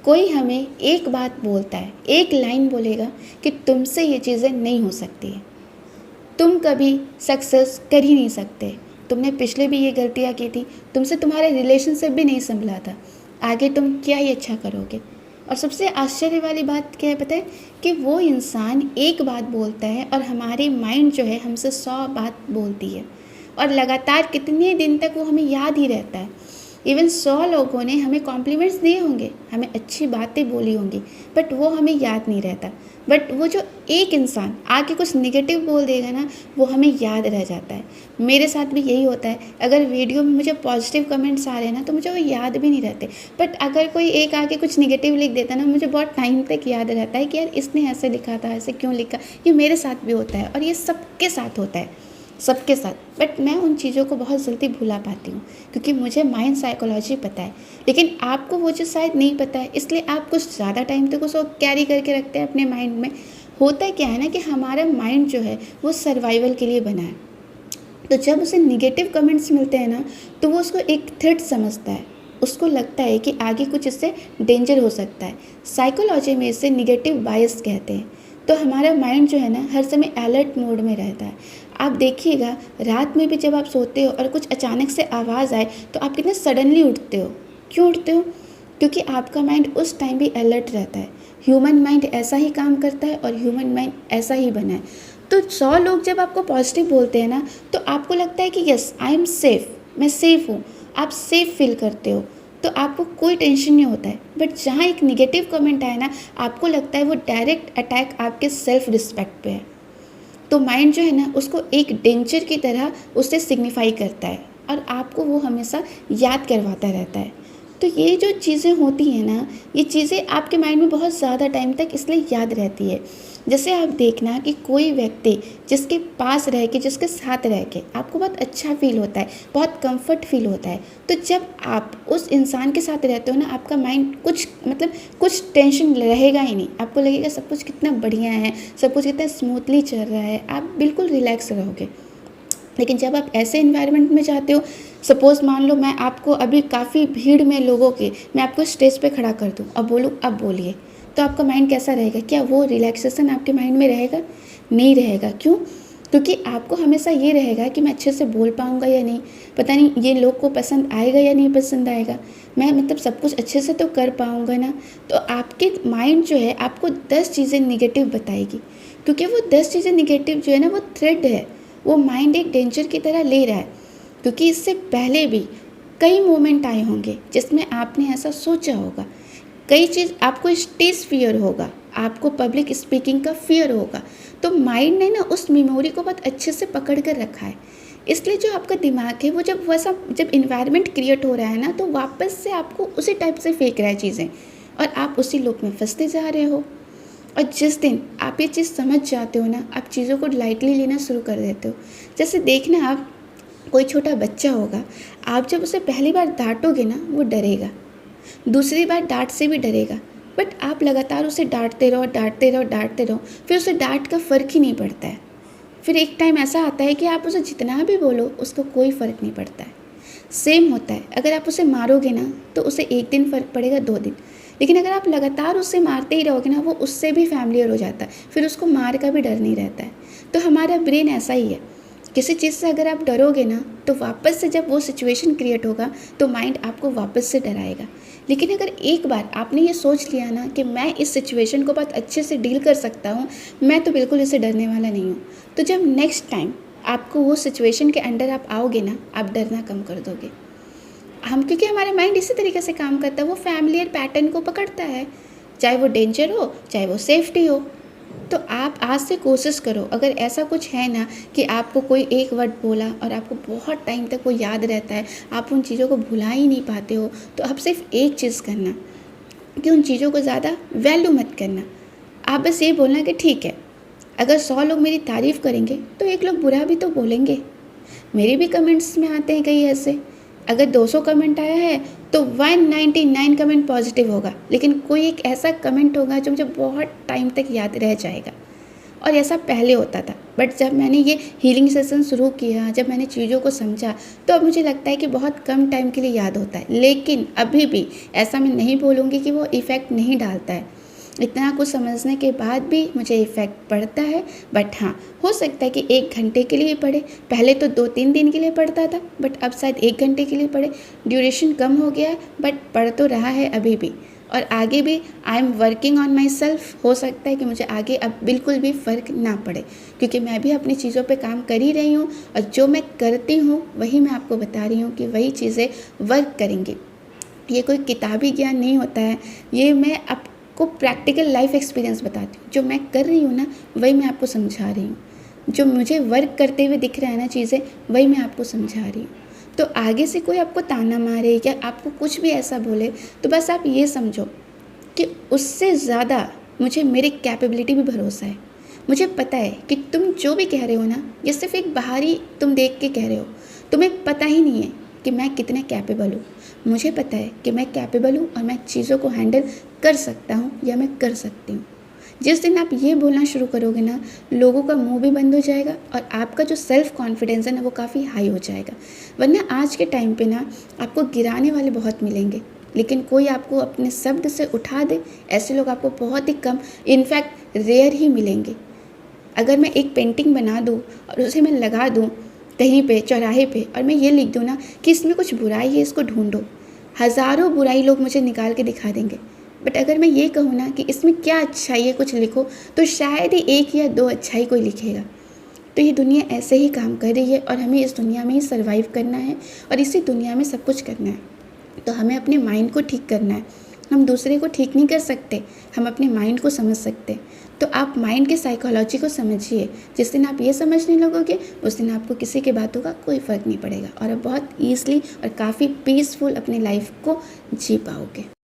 कोई हमें एक बात बोलता है, एक लाइन बोलेगा कि तुमसे ये चीज़ें नहीं हो सकती है, तुम कभी सक्सेस कर ही नहीं सकते, तुमने पिछले भी ये गलतियाँ की थी, तुमसे तुम्हारे रिलेशनशिप भी नहीं संभला था, आगे तुम क्या ही अच्छा करोगे। और सबसे आश्चर्य वाली बात क्या है पता है, कि वो इंसान एक बात बोलता है और हमारी माइंड जो है हमसे 100 बात बोलती है, और लगातार कितने दिन तक वो हमें याद ही रहता है। इवन 100 लोगों ने हमें कॉम्प्लीमेंट्स दिए होंगे, हमें अच्छी बातें बोली होंगी, बट वो हमें याद नहीं रहता। बट वो जो एक इंसान आके कुछ नेगेटिव बोल देगा ना, वो हमें याद रह जाता है। मेरे साथ भी यही होता है, अगर वीडियो में मुझे पॉजिटिव कमेंट्स आ रहे हैं ना, तो मुझे वो याद भी नहीं रहते। बट अगर कोई एक आके कुछ नेगेटिव लिख देता ना, मुझे बहुत टाइम तक याद रहता है कि यार इसने ऐसे लिखा था, ऐसे क्यों लिखा। ये मेरे साथ भी होता है और ये सबके साथ होता है, सबके साथ। बट मैं उन चीज़ों को बहुत जल्दी भुला पाती हूँ, क्योंकि मुझे माइंड साइकोलॉजी पता है। लेकिन आपको वो चीज़ शायद नहीं पता है, इसलिए आप कुछ ज़्यादा टाइम तक उसको कैरी करके रखते हैं अपने माइंड में। होता क्या है ना, कि हमारा माइंड जो है वो सर्वाइवल के लिए बना है। तो जब उसे निगेटिव कमेंट्स मिलते हैं ना, तो वो उसको एक थ्रेट समझता है, उसको लगता है कि आगे कुछ इससे डेंजर हो सकता है। साइकोलॉजी में इसे निगेटिव बायस कहते हैं। तो हमारा माइंड जो है ना, हर समय अलर्ट मोड में रहता है। आप देखिएगा, रात में भी जब आप सोते हो और कुछ अचानक से आवाज़ आए, तो आप कितने सडनली उठते हो। क्यों उठते हो? क्योंकि आपका माइंड उस टाइम भी अलर्ट रहता है। ह्यूमन माइंड ऐसा ही काम करता है और ह्यूमन माइंड ऐसा ही बना है। तो 100 लोग जब आपको पॉजिटिव बोलते हैं ना, तो आपको लगता है कि यस आई एम सेफ़, मैं सेफ़ हूँ, आप सेफ़ फील करते हो, तो आपको कोई टेंशन नहीं होता है। बट जहाँ एक निगेटिव कमेंट आए ना, आपको लगता है वो डायरेक्ट अटैक आपके सेल्फ रिस्पेक्ट पे है। तो माइंड जो है ना, उसको एक डेंजर की तरह उससे सिग्निफाई करता है, और आपको वो हमेशा याद करवाता रहता है। तो ये जो चीज़ें होती हैं ना, ये चीज़ें आपके माइंड में बहुत ज़्यादा टाइम तक इसलिए याद रहती है। जैसे आप देखना कि कोई व्यक्ति जिसके पास रह के, जिसके साथ रह के आपको बहुत अच्छा फील होता है, बहुत कंफर्ट फील होता है, तो जब आप उस इंसान के साथ रहते हो ना, आपका माइंड कुछ टेंशन रहेगा ही नहीं। आपको लगेगा सब कुछ कितना बढ़िया है, सब कुछ कितना स्मूथली चल रहा है, आप बिल्कुल रिलैक्स रहोगे। लेकिन जब आप ऐसे इन्वायरमेंट में जाते हो, सपोज़ मान लो मैं आपको अभी काफ़ी भीड़ में लोगों के, मैं आपको स्टेज पे खड़ा कर दूँ और बोलूँ अब बोलिए, तो आपका माइंड कैसा रहेगा? क्या वो रिलैक्सेशन आपके माइंड में रहेगा? नहीं रहेगा। क्यों? क्योंकि आपको हमेशा ये रहेगा कि मैं अच्छे से बोल पाऊँगा या नहीं, पता नहीं ये लोग को पसंद आएगा या नहीं पसंद आएगा, मैं सब कुछ अच्छे से तो कर पाऊँगा ना। तो आपके माइंड जो है आपको 10 चीज़ें निगेटिव बताएगी, क्योंकि वो 10 चीज़ें निगेटिव जो है ना, वो थ्रेड है, वो माइंड एक डेंजर की तरह ले रहा है। क्योंकि इससे पहले भी कई मोमेंट आए होंगे जिसमें आपने ऐसा सोचा होगा, कई चीज़ आपको स्टेज फियर होगा, आपको पब्लिक स्पीकिंग का फियर होगा। तो माइंड ने ना उस मेमोरी को बहुत अच्छे से पकड़ कर रखा है। इसलिए जो आपका दिमाग है वो जब इन्वायरमेंट क्रिएट हो रहा है ना, तो वापस से आपको उसी टाइप से फेंक रहा है चीज़ें, और आप उसी लूप में फंसते जा रहे हो। और जिस दिन आप ये चीज़ समझ जाते हो ना, आप चीज़ों को लाइटली लेना शुरू कर देते हो। जैसे देखना, आप कोई छोटा बच्चा होगा, आप जब उसे पहली बार डांटोगे ना, वो डरेगा, दूसरी बार डांट से भी डरेगा, बट आप लगातार उसे डांटते रहो, डांटते रहो, डांटते रहो, फिर उसे डांट का फ़र्क ही नहीं पड़ता है। फिर एक टाइम ऐसा आता है कि आप उसे जितना भी बोलो, उसको कोई फ़र्क नहीं पड़ता है। सेम होता है, अगर आप उसे मारोगे ना, तो उसे एक दिन फ़र्क पड़ेगा, 2 दिन। लेकिन अगर आप लगातार उससे मारते ही रहोगे ना, वो उससे भी फैमिलियर हो जाता है, फिर उसको मार का भी डर नहीं रहता है। तो हमारा ब्रेन ऐसा ही है, किसी चीज़ से अगर आप डरोगे ना, तो वापस से जब वो सिचुएशन क्रिएट होगा, तो माइंड आपको वापस से डराएगा। लेकिन अगर एक बार आपने ये सोच लिया ना कि मैं इस सिचुएशन को बहुत अच्छे से डील कर सकता हूँ, मैं तो बिल्कुल इससे डरने वाला नहीं हूँ, तो जब नेक्स्ट टाइम आपको वो सिचुएशन के अंडर आप आओगे ना, आप डरना कम कर दोगे। क्योंकि हमारा माइंड इसी तरीके से काम करता है, वो फैमिलियर पैटर्न को पकड़ता है, चाहे वो डेंजर हो, चाहे वो सेफ्टी हो। तो आप आज से कोशिश करो, अगर ऐसा कुछ है ना कि आपको कोई एक वर्ड बोला और आपको बहुत टाइम तक वो याद रहता है, आप उन चीज़ों को भुला ही नहीं पाते हो, तो आप सिर्फ एक चीज़ करना कि उन चीज़ों को ज़्यादा वैल्यू मत करना। आप बस ये बोलना कि ठीक है, अगर 100 लोग मेरी तारीफ़ करेंगे तो एक लोग बुरा भी तो बोलेंगे। मेरे भी कमेंट्स में आते हैं कई ऐसे, अगर 200 कमेंट आया है तो 199 कमेंट पॉजिटिव होगा, लेकिन कोई एक ऐसा कमेंट होगा जो मुझे बहुत टाइम तक याद रह जाएगा। और ऐसा पहले होता था, बट जब मैंने ये हीलिंग सेशन शुरू किया, जब मैंने चीज़ों को समझा, तो अब मुझे लगता है कि बहुत कम टाइम के लिए याद होता है। लेकिन अभी भी ऐसा मैं नहीं बोलूँगी कि वो इफ़ेक्ट नहीं डालता है। इतना कुछ समझने के बाद भी मुझे इफ़ेक्ट पड़ता है, बट हाँ, हो सकता है कि 1 घंटे के लिए पड़े। पहले तो 2-3 दिन के लिए पड़ता था, बट अब शायद 1 घंटे के लिए पड़े। ड्यूरेशन कम हो गया है, बट पढ़ तो रहा है अभी भी, और आगे भी I am working on my self. हो सकता है कि मुझे आगे अब बिल्कुल भी फ़र्क ना पड़े, क्योंकि मैं भी अपनी चीज़ों पे काम कर ही रही हूँ, और जो मैं करती हूँ वही मैं आपको बता रही हूँ कि वही चीज़ें वर्क करेंगी। ये कोई किताबी ज्ञान नहीं होता है, ये मैं आपको प्रैक्टिकल लाइफ एक्सपीरियंस बताती हूँ। जो मैं कर रही हूँ ना, वही मैं आपको समझा रही हूँ। जो मुझे वर्क करते हुए दिख रहा है ना चीज़ें, वही मैं आपको समझा रही हूँ। तो आगे से कोई आपको ताना मारे या आपको कुछ भी ऐसा बोले, तो बस आप ये समझो कि उससे ज़्यादा मुझे मेरी कैपेबिलिटी भी भरोसा है। मुझे पता है कि तुम जो भी कह रहे हो ना, ये सिर्फ एक बाहरी तुम देख के कह रहे हो। तुम्हें पता ही नहीं है कि मैं कितने कैपेबल हूँ। मुझे पता है कि मैं कैपेबल हूँ और मैं चीज़ों को हैंडल कर सकता हूँ या मैं कर सकती हूँ। जिस दिन आप ये बोलना शुरू करोगे ना, लोगों का मुंह भी बंद हो जाएगा और आपका जो सेल्फ कॉन्फिडेंस है ना, वो काफ़ी हाई हो जाएगा। वरना आज के टाइम पे ना आपको गिराने वाले बहुत मिलेंगे, लेकिन कोई आपको अपने शब्द से उठा दे, ऐसे लोग आपको बहुत ही कम, इनफैक्ट रेयर ही मिलेंगे। अगर मैं एक पेंटिंग बना दूँ और उसे मैं लगा दूँ कहीं पे चौराहे पे, और मैं ये लिख दूँ ना कि इसमें कुछ बुराई है, इसको ढूंढो, हज़ारों बुराई लोग मुझे निकाल के दिखा देंगे। बट अगर मैं ये कहूँ ना कि इसमें क्या अच्छाई है, कुछ लिखो, तो शायद ही 1 या 2 अच्छाई कोई लिखेगा। तो ये दुनिया ऐसे ही काम कर रही है, और हमें इस दुनिया में ही सर्वाइव करना है और इसी दुनिया में सब कुछ करना है। तो हमें अपने माइंड को ठीक करना है। हम दूसरे को ठीक नहीं कर सकते, हम अपने माइंड को समझ सकते। तो आप माइंड की साइकोलॉजी को समझिए। जिस दिन आप ये समझने लगोगे, उस दिन आपको किसी की बातों का कोई फ़र्क नहीं पड़ेगा, और आप बहुत ईज़िली और काफ़ी पीसफुल अपनी लाइफ को जी पाओगे।